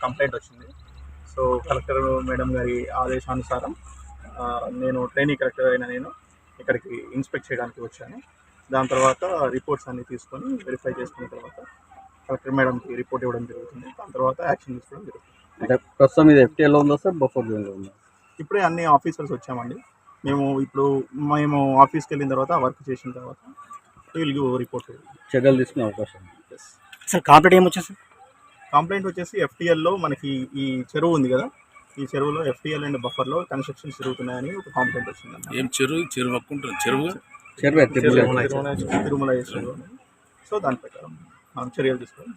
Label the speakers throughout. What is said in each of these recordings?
Speaker 1: Complaint వచ్చింది. So collector madam గారి ఆదేశానుసారం నేను ట్రైనింగ్ కలెక్టర్ అయిన నేను ఇక్కడికి ఇన్స్పెక్ట్ చేయడానికి వచ్చాను. దాని తర్వాత రిపోర్ట్స్ అన్నీ తీసుకొని వెరిఫై చేసుకున్న తర్వాత కలెక్టర్ మేడంకి రిపోర్ట్ ఇవ్వడం జరుగుతుంది. దాని తర్వాత యాక్షన్ తీసుకోవడం జరుగుతుంది.
Speaker 2: అంటే ప్రస్తుతం ఇది ఎఫ్టీఎల్లో ఉందా సార్, బఫర్ జోన్లో ఉందా?
Speaker 1: ఇప్పుడే అన్ని ఆఫీసర్స్ వచ్చామండి. మేము ఆఫీస్కి వెళ్ళిన తర్వాత వర్క్ చేసిన తర్వాత వీళ్ళు రిపోర్ట్
Speaker 2: చర్యలు తీసుకునే అవకాశం.
Speaker 3: సార్ కంప్లైంట్ ఏమొచ్చింది సార్?
Speaker 1: కంప్లైంట్ వచ్చేసి ఎఫ్టీఎల్లో మనకి ఈ చెరువు ఉంది కదా, ఈ చెరువులో ఎఫ్టీఎల్ అండ్ బఫర్లో కన్స్ట్రక్షన్స్ జరుగుతున్నాయని ఒక కంప్లైంట్ వచ్చింది.
Speaker 4: ఏం చెరువు అక్కుంటారు
Speaker 1: తిరుమల చెరువు. సో దాని ప్రకారం చర్యలు తీసుకోవడం.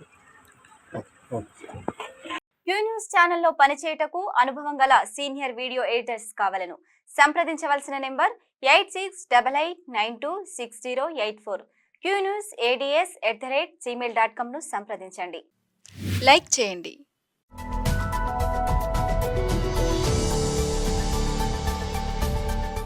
Speaker 5: క్యూ న్యూస్ ఛానల్లో పనిచేయటకు అనుభవం గల సీనియర్ వీడియో ఎడిటర్స్ కావాలను సంప్రదించవలసిన నెంబర్ 8688926084. qnewsads@gmail.com ను సంప్రదించండి. లైక్ చేయండి.